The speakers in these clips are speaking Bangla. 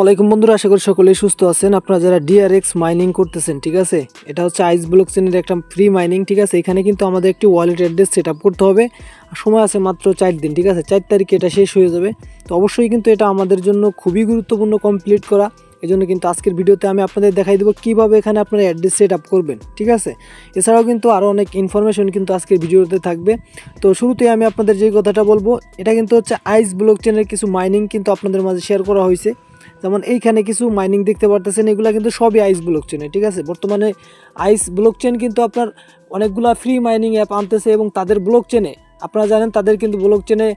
ওয়ালাইকুম বন্ধুরা, আশা করি সকলেই সুস্থ আছেন। আপনারা যারা ডিআরএক্স মাইনিং করতেছেন, ঠিক আছে, এটা হচ্ছে আইস ব্লকচেনের একটা ফ্রি মাইনিং, ঠিক আছে। এখানে কিন্তু আমাদের একটি ওয়ালেট অ্যাড্রেস সেট আপ করতে হবে। সময় আছে মাত্র 4 দিন, ঠিক আছে। 4 তারিখে এটা শেষ হয়ে যাবে। তো অবশ্যই কিন্তু এটা আমাদের জন্য খুবই গুরুত্বপূর্ণ কমপ্লিট করা। এই জন্য কিন্তু আজকের ভিডিওতে আমি আপনাদের দেখাই দেবো কীভাবে এখানে আপনারা অ্যাড্রেস সেট আপ করবেন, ঠিক আছে। এছাড়াও কিন্তু আরও অনেক ইনফরমেশন কিন্তু আজকের ভিডিওতে থাকবে। তো শুরুতেই আমি আপনাদের যে কথাটা বলবো, এটা কিন্তু হচ্ছে আইস ব্লকচেনের কিছু মাইনিং কিন্তু আপনাদের মাঝে শেয়ার করা হয়েছে। যেমন এইখানে কিছু মাইনিং দেখতে পারতেছেন, এগুলো কিন্তু সবই আইস ব্লকচেনে, ঠিক আছে। বর্তমানে আইস ব্লকচেন কিন্তু আপনার অনেকগুলো ফ্রি মাইনিং অ্যাপ আনতেছে এবং তাদের ব্লকচেনে আপনারা জানেন তাদের কিন্তু ব্লকচেনে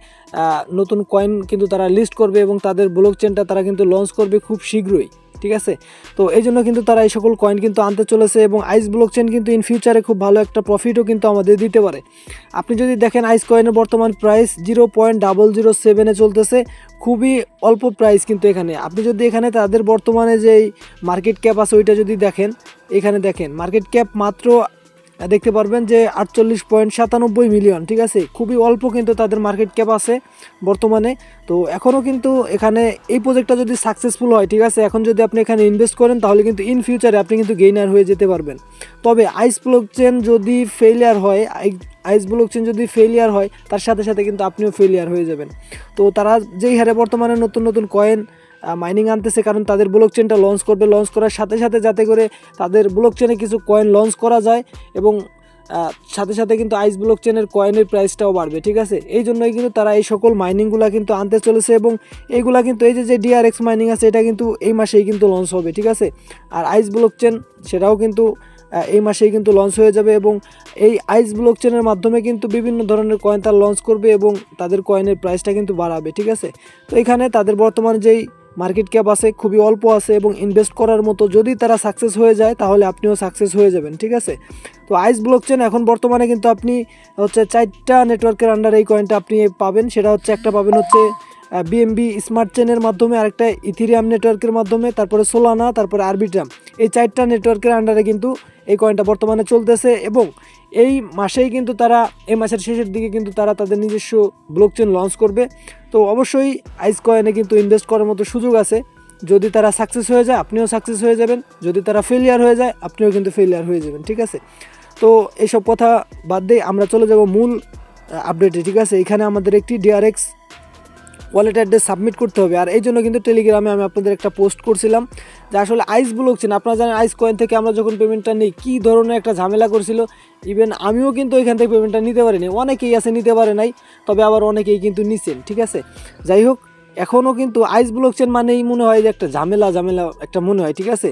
নতুন কয়েন কিন্তু তারা লিস্ট করবে এবং তাদের ব্লকচেনটা তারা কিন্তু লঞ্চ করবে খুব শীঘ্রই, ঠিক আছে। তো এই জন্য কিন্তু তারা এই সকল কয়েন কিন্তু আনতে চলেছে এবং আইস ব্লকচেন কিন্তু ইন ফিউচারে খুব ভালো একটা প্রফিটও কিন্তু আমাদের দিতে পারে। আপনি যদি দেখেন আইস কয়েনের বর্তমান প্রাইস 0.007 চলতেছে, খুবই অল্প প্রাইস কিন্তু এখানে। আপনি যদি এখানে তাদের বর্তমানে যেই মার্কেট ক্যাপ আছে ওইটা যদি দেখেন, এখানে দেখেন মার্কেট ক্যাপ মাত্র দেখতে পারবেন যে 48.97 মিলিয়ন, ঠিক আছে। খুবই অল্প কিন্তু তাদের মার্কেট ক্যাপ আছে বর্তমানে। তো এখনও কিন্তু এখানে এই প্রজেক্টটা যদি সাকসেসফুল হয়, ঠিক আছে, এখন যদি আপনি এখানে ইনভেস্ট করেন তাহলে কিন্তু ইন ফিউচারে আপনি কিন্তু গেইনার হয়ে যেতে পারবেন। তবে আইস ব্লকচেন যদি ফেলিয়ার হয়, আইস ব্লকচেন যদি ফেলিয়ার হয় তার সাথে সাথে কিন্তু আপনিও ফেলিয়ার হয়ে যাবেন। তো তারা যেই হারে বর্তমানে নতুন নতুন কয়েন মাইনিং আনতেছে, কারণ তাদের ব্লকচেনটা লঞ্চ করবে, লঞ্চ করার সাথে সাথে যাতে করে তাদের ব্লকচেনে কিছু কয়েন লঞ্চ করা যায় এবং সাথে সাথে কিন্তু আইস ব্লকচেনের কয়েনের প্রাইসটাও বাড়বে, ঠিক আছে। এই জন্যই কিন্তু তারা এই সকল মাইনিংগুলো কিন্তু আনতে চলেছে এবং এইগুলা কিন্তু এই যে ডিআরএক্স মাইনিং আছে এটা কিন্তু এই মাসেই কিন্তু লঞ্চ হবে, ঠিক আছে। আর আইস ব্লকচেন সেটাও কিন্তু এই মাসেই কিন্তু লঞ্চ হয়ে যাবে এবং এই আইস ব্লকচেনের মাধ্যমে কিন্তু বিভিন্ন ধরনের কয়েন তারা লঞ্চ করবে এবং তাদের কয়েনের প্রাইসটা কিন্তু বাড়াবে, ঠিক আছে। তো এখানে তাদের বর্তমান যেই মার্কেট ক্যাপ আছে খুবই অল্প আছে এবং ইনভেস্ট করার মতো, যদি তারা সাকসেস হয়ে যায় তাহলে আপনিও সাকসেস হয়ে যাবেন, ঠিক আছে। তো আইস ব্লকচেন এখন বর্তমানে কিন্তু আপনি হচ্ছে 4টা নেটওয়ার্কের আন্ডার এই কয়েনটা আপনি পাবেন। সেটা হচ্ছে একটা পাবেন হচ্ছে বিএমবি স্মার্ট চেনের মাধ্যমে, আরেকটা ইথিরিয়াম নেটওয়ার্কের মাধ্যমে, তারপরে সোলানা, তারপরে আরবিট্রাম। এই 4টা নেটওয়ার্কের আন্ডারে কিন্তু এই কয়েনটা বর্তমানে চলতেছে এবং এই মাসেই কিন্তু তারা, এই মাসের শেষের দিকে কিন্তু তারা তাদের নিজস্ব ব্লকচেন লঞ্চ করবে। তো অবশ্যই আইস কয়েনে কিন্তু ইনভেস্ট করার মতো সুযোগ আছে। যদি তারা সাকসেস হয়ে যায় আপনিও সাকসেস হয়ে যাবেন, যদি তারা ফেলিয়ার হয়ে যায় আপনিও কিন্তু ফেলিয়ার হয়ে যাবেন, ঠিক আছে। তো এইসব কথা বাদ দিয়ে আমরা চলে যাব মূল আপডেটে, ঠিক আছে। এখানে আমাদের একটি ডিআরএক্স ওয়ালেট অ্যাড্রেস সাবমিট করতে হবে। আর এই জন্য কিন্তু টেলিগ্রামে আমি আপনাদের একটা পোস্ট করছিলাম যে আসলে আইস ব্লকচেন, আপনারা জানেন আইস কয়েন থেকে আমরা যখন পেমেন্টটা নিই কী ধরনের একটা ঝামেলা করছিল। ইভেন আমিও কিন্তু এখান থেকে পেমেন্টটা নিতে পারিনি, অনেকেই আছে নিতে পারে নাই, তবে আবার অনেকেই কিন্তু নিছেন, ঠিক আছে। যাই হোক, এখনও কিন্তু আইস ব্লকচেন মানেই মনে হয় যে একটা ঝামেলা একটা মনে হয়, ঠিক আছে।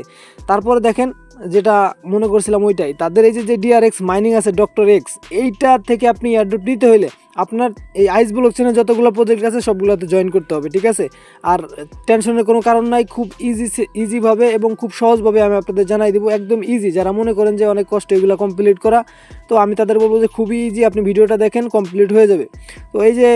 তারপরে দেখেন যেটা মনে করছিলাম ওইটাই, তাদের এই যে ডিআরএক্স মাইনিং আছে ডক্টর এক্স, এইটা থেকে আপনি এয়ারড্রপ নিতে হলে আপনার এই আইস ব্লকচেনের যতগুলো প্রজেক্ট আছে সবগুলোতে জয়েন করতে হবে, ঠিক আছে। আর টেনশনের কোনো কারণ নাই, খুব ইজিভাবে এবং খুব সহজভাবে আমি আপনাদের জানাই দেবো, একদম ইজি। যারা মনে করেন যে অনেক কষ্ট এগুলো কমপ্লিট করা, তো আমি তাদের বলবো যে খুবই ইজি, আপনি ভিডিওটা দেখেন কমপ্লিট হয়ে যাবে। তো এই যে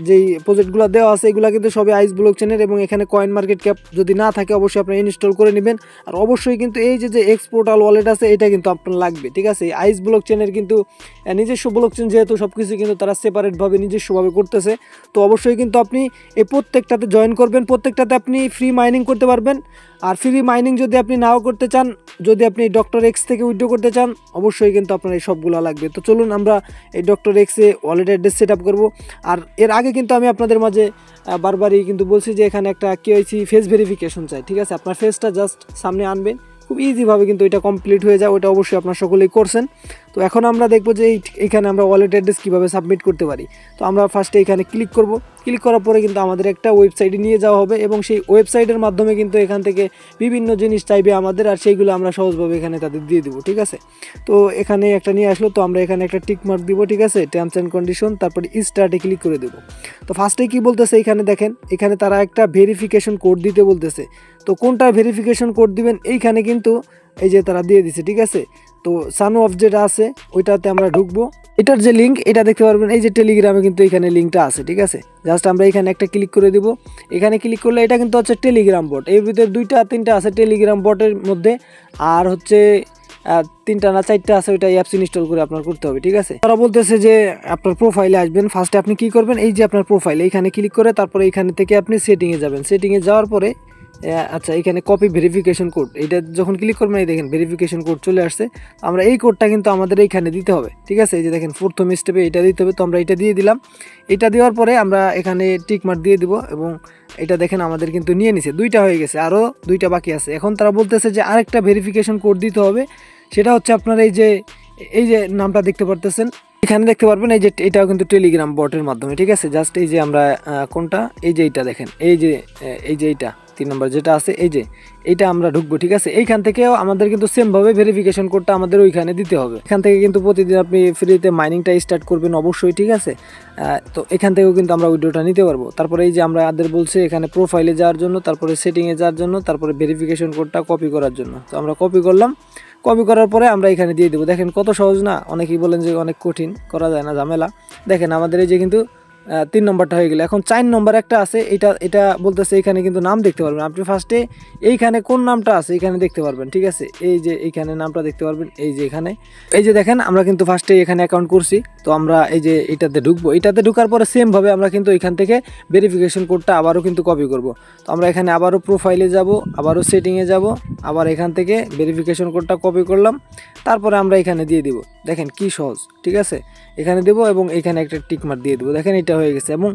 যেই প্রজেক্টগুলো দেওয়া আছে এগুলো কিন্তু সবই আইস ব্লকচেনের এবং এখানে কয়েন মার্কেট ক্যাপ যদি না থাকে অবশ্যই আপনি ইনস্টল করে নেবেন। আর অবশ্যই কিন্তু এই যে এক্সপোর্টাল ওয়ালেট আছে এটা কিন্তু আপনার লাগবে, ঠিক আছে। আইস ব্লকচেনের কিন্তু নিজস্ব ব্লকচেন যেহেতু সব কিছু কিন্তু তারা সেপারেটভাবে নিজস্বভাবে করতেছে, তো অবশ্যই কিন্তু আপনি এই প্রত্যেকটাতে জয়েন করবেন। প্রত্যেকটাতে আপনি ফ্রি মাইনিং করতে পারবেন। আর ফ্রি মাইনিং যদি আপনি নাও করতে চান, যদি আপনি ডক্টর এক্স থেকে উইথড্র করতে চান, অবশ্যই কিন্তু আপনার এই সবগুলো লাগবে। তো চলুন আমরা এই ডক্টর এক্সে ওয়ালেট অ্যাড্রেস সেট আপ করবো। আর এর আগে কিন্তু আমি আপনাদের মাঝে বারবারই কিন্তু বলছি যে এখানে একটা কেওয়াইসি ফেস ভেরিফিকেশন চাই, ঠিক আছে। আপনার ফেসটা জাস্ট সামনে আনবেন, খুব ইজিভাবে কিন্তু এটা কমপ্লিট হয়ে যায়। ওটা অবশ্যই আপনার সকলেই করছেন। তো এখন আমরা দেখবো যে এইখানে আমরা ওয়ালেট অ্যাড্রেস কীভাবে সাবমিট করতে পারি। তো আমরা ফার্স্টে এখানে ক্লিক করব। ক্লিক করার পরে কিন্তু আমাদের একটা ওয়েবসাইটে নিয়ে যাওয়া হবে এবং সেই ওয়েবসাইটের মাধ্যমে কিন্তু এখান থেকে বিভিন্ন জিনিস চাইবে আমাদের, আর সেইগুলো আমরা সহজভাবে এখানে তাদের দিয়ে দেবো, ঠিক আছে। তো এখানে একটা নিয়ে আসলো, তো আমরা এখানে একটা টিক মার্ক দিব, ঠিক আছে, টার্মস অ্যান্ড কন্ডিশন, তারপরে স্টার্টে ক্লিক করে দেবো। তো ফার্স্টে কী বলতেছে এখানে দেখেন, এখানে তারা একটা ভেরিফিকেশন কোড দিতে বলতেছে। তো কোনটা ভেরিফিকেশন কোড দিবেন এইখানে কিন্তু এই যে তারা দিয়ে দিছে, ঠিক আছে। তো সানু অফ যেটা আছে ওইটাতে আমরা ঢুকবো। এটার যে লিঙ্ক এটা দেখতে পারবেন এই যে টেলিগ্রামে কিন্তু এখানে লিঙ্কটা আছে, ঠিক আছে। জাস্ট আমরা এখানে একটা ক্লিক করে দিব। এখানে ক্লিক করলে এটা কিন্তু হচ্ছে টেলিগ্রাম বট, এর ভিতরে 2-3টা আছে টেলিগ্রাম বটের মধ্যে, আর হচ্ছে 3টা না 4টা আছে, ওইটা অ্যাপস ইনস্টল করে আপনার করতে হবে, ঠিক আছে। তারা বলতেছে যে আপনার প্রোফাইলে আসবেন। ফার্স্টে আপনি কি করবেন, এই যে আপনার প্রোফাইল এইখানে ক্লিক করে তারপরে এইখানে থেকে আপনি সেটিংয়ে যাবেন। সেটিংয়ে যাওয়ার পরে আচ্ছা, এখানে কপি ভেরিফিকেশন কোড, এটা যখন ক্লিক করবেন এই দেখেন ভেরিফিকেশন কোড চলে আসছে। আমরা এই কোডটা কিন্তু আমাদের এইখানে দিতে হবে, ঠিক আছে। এই যে দেখেন প্রথম স্টেপে এটা দিতে হবে, তো আমরা এটা দিয়ে দিলাম। এটা দেওয়ার পরে আমরা এখানে টিক মার্ক দিয়ে দিব এবং এটা দেখেন আমাদের কিন্তু নিয়ে নিছে, 2টা হয়ে গেছে, আরও 2টা বাকি আছে। এখন তারা বলতেছে যে আরেকটা ভেরিফিকেশন কোড দিতে হবে, সেটা হচ্ছে আপনার এই যে নামটা দেখতে পারতেছেন, এখানে দেখতে পারবেন এই যে এটাও কিন্তু টেলিগ্রাম বটের মাধ্যমে, ঠিক আছে। জাস্ট এই যে আমরা কোনটা, এই যে এইটা দেখেন, এই যে এইটা 3 নম্বর যেটা আছে, এই যে এইটা আমরা ঢুকবো, ঠিক আছে। এইখান থেকেও আমাদের কিন্তু সেমভাবে ভেরিফিকেশন কোডটা আমাদের ওইখানে দিতে হবে। এখান থেকে কিন্তু প্রতিদিন আপনি ফ্রিতে মাইনিংটা স্টার্ট করবেন অবশ্যই, ঠিক আছে। তো এখান থেকেও কিন্তু আমরা উইড্রোটা নিতে পারবো। তারপরে এই যে আমরা আমাদের বলছে এখানে প্রোফাইলে যাওয়ার জন্য, তারপরে সেটিংয়ে যাওয়ার জন্য, তারপরে ভেরিফিকেশন কোডটা কপি করার জন্য। তো আমরা কপি করলাম, কপি করার পরে আমরা এখানে দিয়ে দেবো। দেখেন কত সহজ না, অনেকেই বলেন যে অনেক কঠিন, করা যায় না, ঝামেলা। দেখেন আমাদের এই যে কিন্তু 3 নম্বরটা হয়ে গেল। এখন 4 নম্বর একটা আছে, এটা বলতেছে এখানে কিন্তু নাম দেখতে পারবেন আপনি। ফার্স্টে এইখানে কোন নামটা আছে এখানে দেখতে পারবেন, ঠিক আছে। এই যে এইখানে নামটা দেখতে পারবেন, এই যে এখানে, এই যে দেখেন আমরা কিন্তু ফার্স্টে এখানে অ্যাকাউন্ট করছি। তো আমরা এই যে এটাতে ঢুকবো, এটাতে ঢুকার পরে সেমভাবে আমরা কিন্তু এখান থেকে ভেরিফিকেশন কোডটা আবারও কিন্তু কপি করব। তো আমরা এখানে আবারও প্রোফাইলে যাব, আবারও সেটিংয়ে যাব, আবার এখান থেকে ভেরিফিকেশন কোডটা কপি করলাম, তারপরে আমরা এখানে দিয়ে দিব। দেখেন কি সহজ, ঠিক আছে। এখানে দেবো এবং এখানে একটা টিকমার্ক দিয়ে দেবো, দেখেন এটা হয়ে গেছে। এবং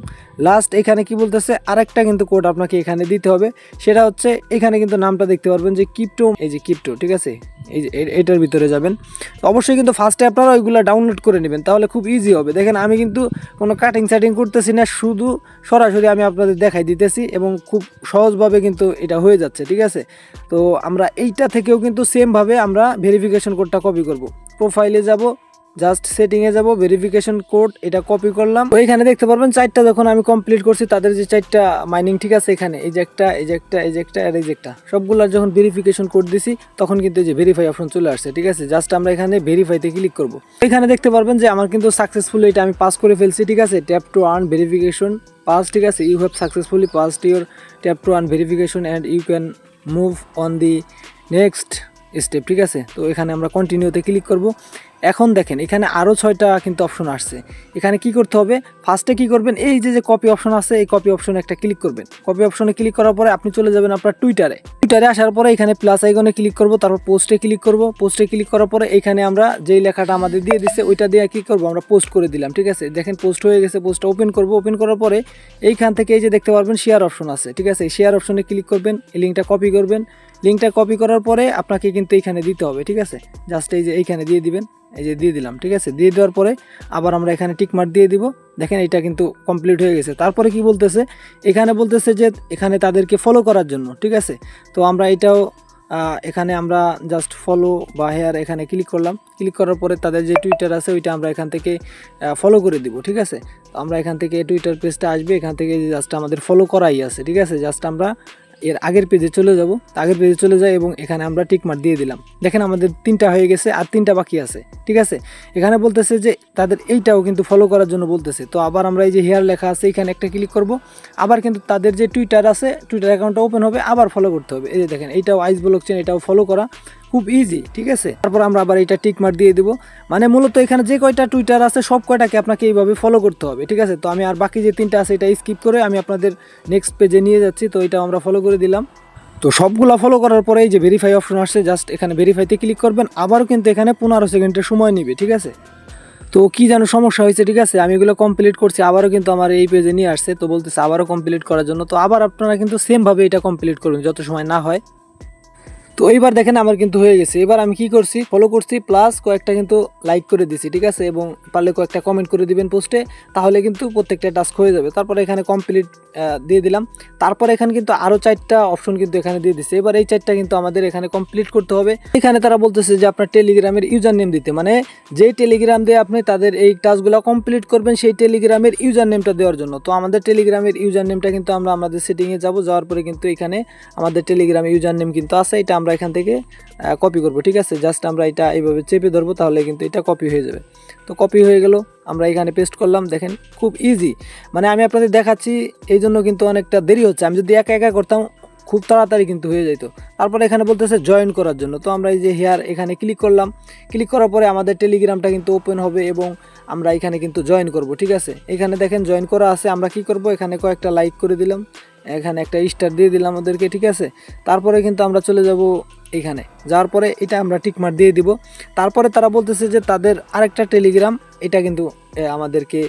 লাস্ট এখানে কি বলতেছে, আরেকটা কিন্তু কোড আপনাকে এখানে দিতে হবে, সেটা হচ্ছে এখানে কিন্তু নামটা দেখতে পারবেন যে ক্রিপ্টো, এই যে ক্রিপ্টো, ঠিক আছে। এই যে এটার ভিতরে যাবেন। তো অবশ্যই কিন্তু ফার্স্টে আপনারা ওইগুলো ডাউনলোড করে নেবেন, তাহলে খুব ইজি হবে। দেখেন আমি কিন্তু কোনো কাটিং সাটিং করতেছি না, শুধু সরাসরি আমি আপনাদের দেখাই দিতেছি এবং খুব সহজভাবে কিন্তু এটা হয়ে যাচ্ছে, ঠিক আছে। তো আমরা এইটা থেকেও কিন্তু সেমভাবে আমরা ভেরিফিকেশন কোডটা কপি করব। প্রোফাইলে যাব, জাস্ট সেটিংয়ে যাব, ভেরিফিকেশন কোড এটা কপি করলাম। তো এখানে দেখতে পারবেন 4টা যখন আমি কমপ্লিট করছি, তাদের যে 4টা মাইনিং, ঠিক আছে। এখানে এই যে একটা, এই যে একটা, এই যে একটা আর এই যে একটা, সবগুলোর যখন ভেরিফিকেশন কোড দিছি তখন কিন্তু এই যে ভেরিফাই অপশন চলে আসছে, ঠিক আছে। জাস্ট আমরা এখানে ভেরিফাইতে ক্লিক করব। এখানে দেখতে পারবেন যে আমার কিন্তু সাকসেসফুলি এটা আমি পাস করে ফেলছি, ঠিক আছে। Tap to earn verification pass, ঠিক আছে। You have successfully passed your tap to earn verification and you can move on the next step, ঠিক আছে। তো এখানে আমরা কন্টিনিউতে ক্লিক করব। এখন দেখেন এখানে আরও 6টা কিন্তু অপশন আসছে। এখানে কি করতে হবে, ফার্স্টে কি করবেন, এই যে কপি অপশন আছে, এই কপি অপশনে একটা ক্লিক করবেন। কপি অপশনে ক্লিক করার পরে আপনি চলে যাবেন আপনার টুইটারে আসার পরে এখানে প্লাস আইকনে ক্লিক করব, তারপর পোস্টে ক্লিক করব। পোস্টে ক্লিক করার পরে এখানে আমরা যেই লেখাটা আমাদের দিয়ে দিচ্ছে ওইটা দিয়ে কি করব, আমরা পোস্ট করে দিলাম, ঠিক আছে। দেখেন পোস্ট হয়ে গেছে, পোস্টটা ওপেন করব। ওপেন করার পরে এইখান থেকে এই যে দেখতে পারবেন শেয়ার অপশন আছে, ঠিক আছে। এই শেয়ার অপশনে ক্লিক করবেন, এই লিঙ্কটা কপি করবেন। লিঙ্কটা কপি করার পরে আপনাকে কিন্তু এইখানে দিতে হবে, ঠিক আছে। জাস্ট এই যে এইখানে দিয়ে দিবেন, এই যে দিয়ে দিলাম, ঠিক আছে। দিয়ে দেওয়ার পরে আবার আমরা এখানে টিকমার্ক দিয়ে দিব। দেখেন এটা কিন্তু কমপ্লিট হয়ে গেছে। তারপরে কি বলতেছে, এখানে বলতেছে যে এখানে তাদেরকে ফলো করার জন্য, ঠিক আছে। তো আমরা এটাও এখানে আমরা জাস্ট ফলো বা হেয়ার এখানে ক্লিক করলাম। ক্লিক করার পরে তাদের যে টুইটার আছে ওইটা আমরা এখান থেকে ফলো করে দিব, ঠিক আছে। তো আমরা এখান থেকে টুইটার পেজটা আসবে, এখান থেকে জাস্ট আমাদের ফলো করাই আছে, ঠিক আছে। জাস্ট আমরা এর আগের পেজে চলে যাব, আগের পেজে চলে যাই এবং এখানে আমরা টিকমার্ক দিয়ে দিলাম। দেখেন আমাদের 3টা হয়ে গেছে, আর 3টা বাকি আছে, ঠিক আছে। এখানে বলতেছে যে তাদের এইটাও কিন্তু ফলো করার জন্য বলতেছে। তো আবার আমরা এই যে হেয়ার লেখা আছে এখানে একটা ক্লিক করব। আবার কিন্তু তাদের যে টুইটার আছে, টুইটার অ্যাকাউন্টটা ওপেন হবে, আবার ফলো করতে হবে। এই যে দেখেন এইটাও আইস ব্লকচেন, এটাও ফলো করা খুব ইজি, ঠিক আছে। তারপর আমরা আবার এটা টিকমার্ক দিয়ে দেবো। মানে মূলত এখানে যে কয়টা টুইটার আছে সব কয়টাকে আপনাকে এইভাবে ফলো করতে হবে, ঠিক আছে। তো আমি আর বাকি যে 3টা আছে এটা স্কিপ করে আমি আপনাদের নেক্সট পেজে নিয়ে যাচ্ছি। তো এটা আমরা ফলো করে দিলাম। তো সবগুলো ফলো করার পরে এই যে ভেরিফাই অপশন আসছে, জাস্ট এখানে ভেরিফাইতে ক্লিক করবেন। আবারও কিন্তু এখানে 15 সেকেন্ডের সময় নেবে, ঠিক আছে। তো কি যেন সমস্যা হয়েছে, ঠিক আছে। আমি এগুলো কমপ্লিট করছি, আবারও কিন্তু আমার এই পেজে নিয়ে আসছে। তো বলতেছে আবারও কমপ্লিট করার জন্য। তো আবার আপনারা কিন্তু সেমভাবে এটা কমপ্লিট করবেন যত সময় না হয়। তো এইবার দেখেন আমার কিন্তু হয়ে গেছে। এবার আমি কি করছি, ফলো করছি প্লাস কয়েকটা কিন্তু লাইক করে দিছি, ঠিক আছে। এবং পারলে কয়েকটা কমেন্ট করে দিবেন পোস্টে, তাহলে কিন্তু প্রত্যেকটা টাস্ক হয়ে যাবে। তারপরে এখানে কমপ্লিট দিয়ে দিলাম। তারপর এখানে কিন্তু আরও 4টা অপশন কিন্তু এখানে দিয়ে দিচ্ছে। এবার এই 4টা কিন্তু আমাদের এখানে কমপ্লিট করতে হবে। এখানে তারা বলতেছে যে আপনার টেলিগ্রামের ইউজার নেম দিতে, মানে যেই টেলিগ্রাম দিয়ে আপনি তাদের এই টাস্কগুলো কমপ্লিট করবেন সেই টেলিগ্রামের ইউজার নেমটা দেওয়ার জন্য। তো আমাদের টেলিগ্রামের ইউজার নেমটা কিন্তু আমরা আমাদের সেটিংয়ে যাব, যাওয়ার পরে কিন্তু এখানে আমাদের টেলিগ্রাম ইউজার নেম কিন্তু আছে, এটা আমরা এখান থেকে কপি করব, ঠিক আছে। জাস্ট আমরা এটা এইভাবে চেপে ধরবো, তাহলে কিন্তু এটা কপি হয়ে যাবে। তো কপি হয়ে গেল, আমরা এখানে পেস্ট করলাম। দেখেন খুব ইজি, মানে আমি আপনাদের দেখাচ্ছি এই জন্য কিন্তু অনেকটা দেরি হচ্ছে। আমি যদি একা একা করতাম খুব তাড়াতাড়ি কিন্তু হয়ে যেত। তারপরে এখানে বলতেছে জয়েন করার জন্য। তো আমরা এই যে হেয়ার এখানে ক্লিক করলাম। ক্লিক করার পরে আমাদের টেলিগ্রামটা কিন্তু ওপেন হবে এবং আমরা এখানে কিন্তু জয়েন করব, ঠিক আছে। এখানে দেখেন জয়েন করা আছে। আমরা কি করব, এখানে কয়েকটা লাইক করে দিলাম এখানে একটা স্টার দিয়ে দিলাম ওদেরকে, ঠিক আছে। তারপরে কিন্তু আমরা চলে যাব এখানে, যাওয়ার পরে এটা আমরা টিকমার্ক দিয়ে দিব। তারপরে তারা বলতেছে যে তাদের আরেকটা টেলিগ্রাম, এটা কিন্তু আমাদেরকে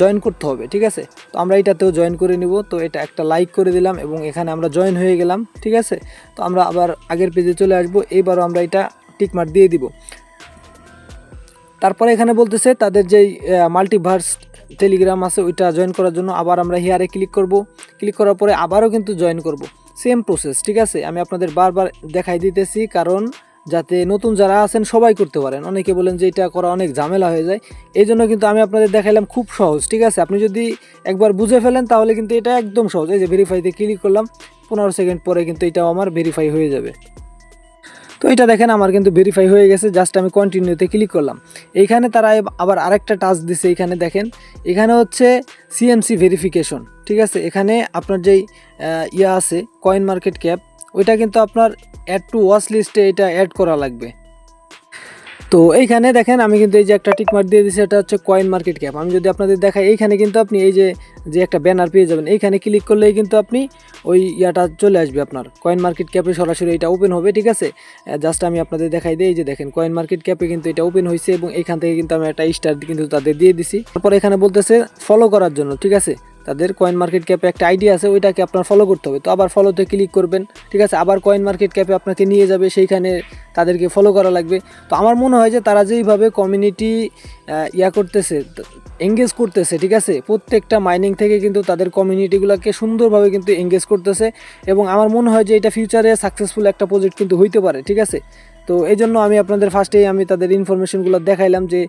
জয়েন করতে হবে, ঠিক আছে। তো আমরা এটাতেও জয়েন করে নিব। তো এটা একটা লাইক করে দিলাম এবং এখানে আমরা জয়েন হয়ে গেলাম, ঠিক আছে। তো আমরা আবার আগের পেজে চলে আসব, এইবারও আমরা এটা টিকমার্ক দিয়ে দিব। তারপরে এখানে বলতেছে তাদের যেই মাল্টিভার্স টেলিগ্রাম আছে ওইটা জয়েন করার জন্য আবার আমরা হিয়ারে ক্লিক করব। ক্লিক করার পরে আবারও কিন্তু জয়েন করব, সেম প্রসেস, ঠিক আছে। আমি আপনাদের বারবার দেখাই দিতেছি কারণ যাতে নতুন যারা আছেন সবাই করতে পারেন। অনেকে বলেন যে এটা করা অনেক ঝামেলা হয়ে যায়, এই জন্য কিন্তু আমি আপনাদের দেখাইলাম খুব সহজ, ঠিক আছে। আপনি যদি একবার বুঝে ফেলেন তাহলে কিন্তু এটা একদম সহজ। এই যে ভেরিফাইতে ক্লিক করলাম, 15 সেকেন্ড পরে কিন্তু এটাও আমার ভেরিফাই হয়ে যাবে। তো এটা দেখেন আমার কিন্তু ভেরিফাই হয়ে গেছে, জাস্ট আমি কন্টিনিউতে ক্লিক করলাম। এইখানে তারা আবার আরেকটা টাস্ক দিছে, এখানে দেখেন, এখানে হচ্ছে সিএমসি ভেরিফিকেশন, ঠিক আছে। এখানে আপনার যেই ইয়া আছে কয়েন মার্কেট ক্যাপ, ওইটা কিন্তু আপনার অ্যাড টু ওয়াচ লিস্টে এটা অ্যাড করা লাগবে। তো এইখানে দেখেন আমি কিন্তু এই যে একটা টিকমার্ক দিয়ে দিচ্ছি, এটা হচ্ছে কয়েন মার্কেট ক্যাপ। আমি যদি আপনাদের দেখাই, এইখানে কিন্তু আপনি এই যে একটা ব্যানার পেয়ে যাবেন, এইখানে ক্লিক করলেই কিন্তু আপনি ওই ইয়াটা চলে আসবে, আপনার কয়েন মার্কেট ক্যাপে সরাসরি এটা ওপেন হবে, ঠিক আছে। জাস্ট আমি আপনাদের দেখাই দিই, এই যে দেখেন কয়েন মার্কেট ক্যাপে কিন্তু এটা ওপেন হয়েছে এবং এইখান থেকে কিন্তু আমি একটা স্টার কিন্তু তাদের দিয়ে দিছি। তারপর এখানে বলতেছে ফলো করার জন্য, ঠিক আছে। তাদের কয়েন মার্কেট ক্যাপে একটা আইডি আছে, ওইটাকে আপনার ফলো করতে হবে। তো আবার ফলোতে ক্লিক করবেন, ঠিক আছে। আবার কয়েন মার্কেট ক্যাপে আপনাকে নিয়ে যাবে, সেইখানে তাদেরকে ফলো করা লাগবে। তো আমার মনে হয় যে তারা যেইভাবে কমিউনিটি করতেছে, এঙ্গেজ করতেছে, ঠিক আছে, প্রত্যেকটা মাইনিং থেকে কিন্তু তাদের কমিউনিটিগুলোকে সুন্দরভাবে কিন্তু এঙ্গেজ করতেছে এবং আমার মনে হয় যে এটা ফিউচারে সাকসেসফুল একটা প্রজেক্ট কিন্তু হইতে পারে, ঠিক আছে। তো এই জন্য আমি আপনাদের ফার্স্টেই আমি তাদের ইনফরমেশনগুলো দেখাইলাম যে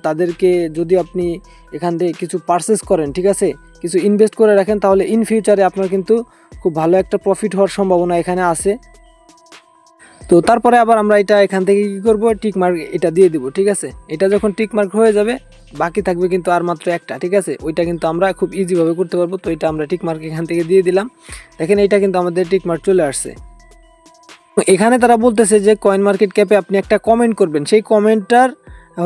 তাদেরকে যদি আপনি এখান থেকে কিছু পারচেস করেন, ঠিক আছে, কিছু ইনভেস্ট করে রাখেন, তাহলে ইন ফিউচারে আপনার কিন্তু খুব ভালো একটা প্রফিট হওয়ার সম্ভাবনা এখানে আছে। তো তারপরে আবার আমরা এটা এখান থেকে কী করবো, টিকমার্ক এটা দিয়ে দিব, ঠিক আছে। এটা যখন টিকমার্ক হয়ে যাবে, বাকি থাকবে কিন্তু আর মাত্র একটা, ঠিক আছে। ওইটা কিন্তু আমরা খুব ইজিভাবে করতে পারবো। তো এটা আমরা টিকমার্ক এখান থেকে দিয়ে দিলাম। দেখেন এটা কিন্তু আমাদের টিকমার্ক চলে আসছে। এখানে তারা বলতেছে যে কয়েন মার্কেট ক্যাপে আপনি একটা কমেন্ট করবেন, সেই কমেন্টটার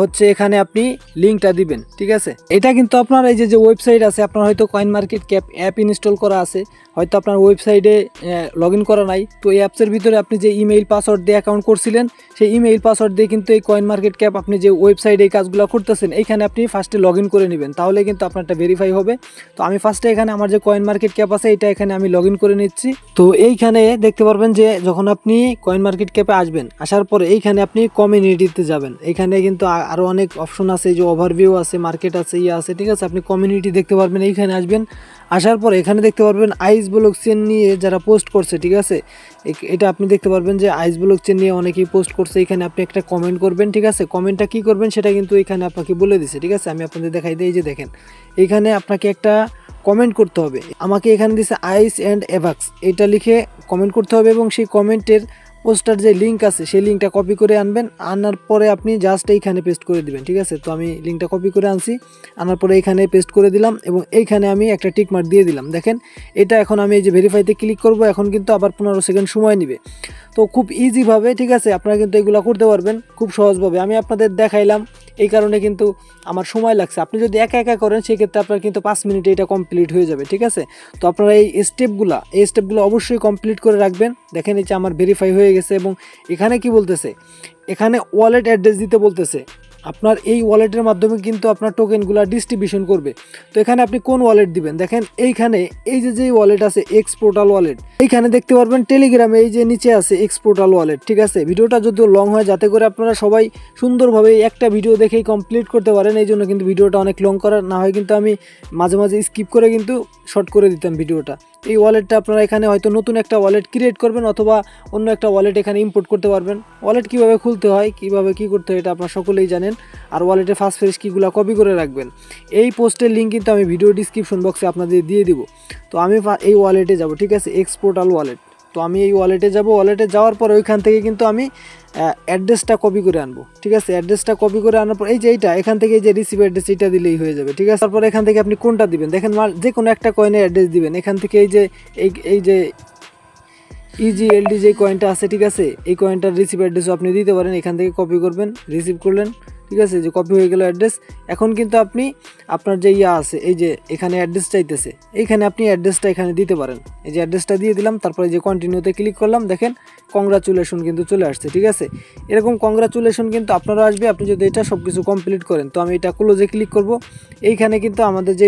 হচ্ছে এখানে আপনি লিঙ্কটা দিবেন, ঠিক আছে। এটা কিন্তু আপনার এই যে ওয়েবসাইট আছে, আপনার হয়তো coin market cap app install করা আছে, হয়তো আপনার ওয়েবসাইটে লগ ইন করা নাই। তো এই অ্যাপসের ভিতরে আপনি যে ইমেইল পাসওয়ার্ড দিয়ে অ্যাকাউন্ট করছিলেন, সেই ইমেইল পাসওয়ার্ড দিয়ে কিন্তু এই কয়েন মার্কেট ক্যাপ আপনি যে ওয়েবসাইটে এই কাজগুলো করতেছেন, এইখানে আপনি ফার্স্টে লগ ইন করে নেবেন, তাহলে কিন্তু আপনারটা ভেরিফাই হবে। তো আমি ফার্স্টে এখানে আমার যে কয়েন মার্কেট ক্যাপ আছে এটা এখানে আমি লগ ইন করে নিচ্ছি। তো এইখানে দেখতে পারবেন যে যখন আপনি কয়েন মার্কেট ক্যাপে আসবেন, আসার পরে এইখানে আপনি কমিউনিটিতে যাবেন। এইখানে কিন্তু আরও অনেক অপশন আছে, যে ওভারভিউ আছে, মার্কেট আছে, আছে, ঠিক আছে। আপনি কমিউনিটি দেখতে পারবেন, এইখানে আসবেন। আসার পর এখানে দেখতে পারবেন আইস ব্লক চেন নিয়ে যারা পোস্ট করছে, ঠিক আছে। এটা আপনি দেখতে পারবেন যে আইস ব্লক চেন নিয়ে অনেকেই পোস্ট করছে। এখানে আপনি একটা কমেন্ট করবেন, ঠিক আছে। কমেন্টটা কী করবেন সেটা কিন্তু এখানে আপনাকে বলে দিছে, ঠিক আছে। আমি আপনাদের দেখাই দিই, এই যে দেখেন এইখানে আপনাকে একটা কমেন্ট করতে হবে। আমাকে এখানে দিছে আইস অ্যান্ড এভাক্স, এটা লিখে কমেন্ট করতে হবে এবং সেই কমেন্টের পোস্টার যে লিঙ্ক আছে সেই লিঙ্কটা কপি করে আনবেন। আনার পরে আপনি জাস্ট এইখানে পেস্ট করে দিবেন, ঠিক আছে। তো আমি লিঙ্কটা কপি করে আনছি, আনার পরে এইখানে পেস্ট করে দিলাম এবং এইখানে আমি একটা টিকমার্ক দিয়ে দিলাম। দেখেন এটা এখন আমি এই যে ভেরিফাইতে ক্লিক করব, এখন কিন্তু আবার 15 সেকেন্ড সময় নেবে। তো খুব ইজিভাবে, ঠিক আছে, আপনারা কিন্তু এগুলো করতে পারবেন খুব সহজভাবে। আমি আপনাদের দেখাইলাম, এই কারণে কিন্তু আমার সময় লাগছে। আপনি যদি একা একা করেন সেক্ষেত্রে আপনার কিন্তু 5 মিনিটে এটা কমপ্লিট হয়ে যাবে, ঠিক আছে। তো আপনারা এই স্টেপগুলো অবশ্যই কমপ্লিট করে রাখবেন। দেখেন এই যে আমার ভেরিফাই হয়ে গেছে এবং এখানে কি বলতেছে, এখানে ওয়ালেট অ্যাড্রেস দিতে বলতেছে। আপনার এই ওয়ালেটের মাধ্যমে কিন্তু আপনার টোকেনগুলো ডিস্ট্রিবিউশন করবে। তো এখানে আপনি কোন ওয়ালেট দিবেন, দেখেন এইখানে এই যে ওয়ালেট আছে এক্স পোর্টাল ওয়ালেট, এইখানে দেখতে পারবেন টেলিগ্রামে এই যে নিচে আছে এক্স পোর্টাল ওয়ালেট, ঠিক আছে। ভিডিওটা যদিও লং হয়, যাতে করে আপনারা সবাই সুন্দরভাবে একটা ভিডিও দেখেই কমপ্লিট করতে পারেন, এই জন্য কিন্তু ভিডিওটা অনেক লং করা না হয় কিন্তু আমি মাঝে মাঝে স্কিপ করে কিন্তু শর্ট করে দিতাম ভিডিওটা। এই ওয়ালেটটা আপনারা এখানে হয়তো নতুন একটা ওয়ালেট ক্রিয়েট করবেন অথবা অন্য একটা ওয়ালেট এখানে ইম্পোর্ট করতে পারবেন। ওয়ালেট কীভাবে খুলতে হয়, কীভাবে কী করতে হয় এটা আপনারা সকলেই জানেন। আর ওয়ালেটে ফার্স্ট ফ্রেশ কিগুলো কপি করে রাখবেন। এই পোস্টের লিঙ্ক কিন্তু আমি ভিডিও ডিসক্রিপশন বক্সে আপনাদের দিয়ে দিব। তো আমি এই ওয়ালেটে যাব, ঠিক আছে, এক্স পোর্টাল ওয়ালেট। তো আমি এই ওয়ালেটে যাব, ওয়ালেটে যাওয়ার পর ওইখান থেকে কিন্তু আমি অ্যাড্রেসটা কপি করে আনবো, ঠিক আছে। অ্যাড্রেসটা কপি করে আনার পর এই যে এখান থেকে এই যে রিসিভ অ্যাড্রেস এটা দিলেই হয়ে যাবে, ঠিক আছে। তারপর এখান থেকে আপনি কোনটা দিবেন, দেখেন যে কোনো একটা কয়েনের অ্যাড্রেস দিবেন। এখান থেকে এই যে EGLD যে কয়েনটা আছে, ঠিক আছে, এই কয়েনটার রিসিভ অ্যাড্রেসও আপনি দিতে পারেন। এখান থেকে কপি করবেন, রিসিভ করলেন, ঠিক আছে, যে কপি হয়ে গেল অ্যাড্রেস। এখন কিন্তু আপনি আপনার যে আছে এই যে এখানে অ্যাড্রেস চাইতেছে, এইখানে আপনি অ্যাড্রেসটা এখানে দিতে পারেন। এই যে অ্যাড্রেসটা দিয়ে দিলাম, তারপরে যে কন্টিনিউতে ক্লিক করলাম, দেখেন কংগ্রাচুলেশন কিন্তু চলে আসছে। ঠিক আছে, এরকম কংগ্রাচুলেশন কিন্তু আপনারও আসবে আপনি যদি এটা সব কিছু কমপ্লিট করেন। তো আমি এটা ক্লোজে ক্লিক করব, এইখানে কিন্তু আমাদের যে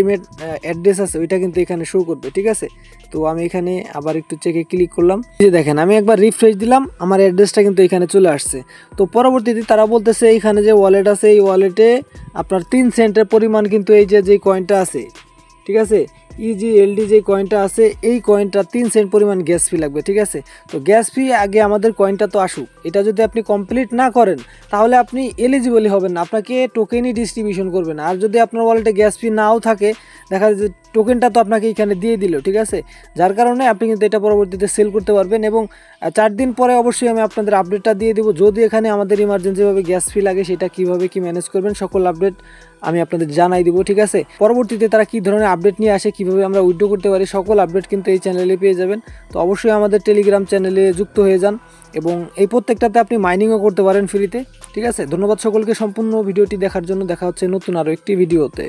অ্যাড্রেস আছে ওইটা কিন্তু এখানে শো করবে। ঠিক আছে, তো আমি এখানে আবার একটু চেকে ক্লিক করলাম, যে দেখেন আমি একবার রিফ্রেশ দিলাম, আমার অ্যাড্রেসটা কিন্তু এখানে চলে আসছে। তো পরবর্তীতে তারা বলতেছে এইখানে যে ওয়ালেট আছে এই ওয়ালেটে আপনার 3 সেন্টের পরিমাণ কিন্তু এই যে কয়েনটা আছে, ঠিক আছে, ইজিএলডি যে কয়েনটা আছে এই কয়েনটা 3 সেন্ট পরিমাণ গ্যাস ফি লাগবে। ঠিক আছে, তো গ্যাস ফি আগে আমাদের কয়েনটা তো আসুক, এটা যদি আপনি কমপ্লিট না করেন তাহলে আপনি এলিজিবলই হবেন না, আপনাকে টোকেনই ডিস্ট্রিবিউশন করবে না। আর যদি আপনার ওয়ালেটে গ্যাস ফি নাও থাকে, দেখা যায় যে টোকেনটা তো আপনাকে এখানে দিয়ে দিল। ঠিক আছে, যার কারণে আপনি কিন্তু এটা পরবর্তীতে সেল করতে পারবেন। এবং 4 দিন পরে অবশ্যই আমি আপনাদের আপডেটটা দিয়ে দেবো, যদি এখানে আমাদের ইমার্জেন্সিভাবে গ্যাস ফি লাগে সেটা কীভাবে কি ম্যানেজ করবেন সকল আপডেট আমি আপনাদের জানাই দিব। ঠিক আছে, পরবর্তীতে তারা কী ধরনের আপডেট নিয়ে আসে, কীভাবে আমরা উইথড্র করতে পারি, সকল আপডেট কিন্তু এই চ্যানেলে পেয়ে যাবেন। তো অবশ্যই আমাদের টেলিগ্রাম চ্যানেলে যুক্ত হয়ে যান এবং এই প্রত্যেকটাতে আপনি মাইনিংও করতে পারেন ফ্রিতে। ঠিক আছে, ধন্যবাদ সকলকে সম্পূর্ণ ভিডিওটি দেখার জন্য। দেখা হচ্ছে নতুন আরও একটি ভিডিওতে।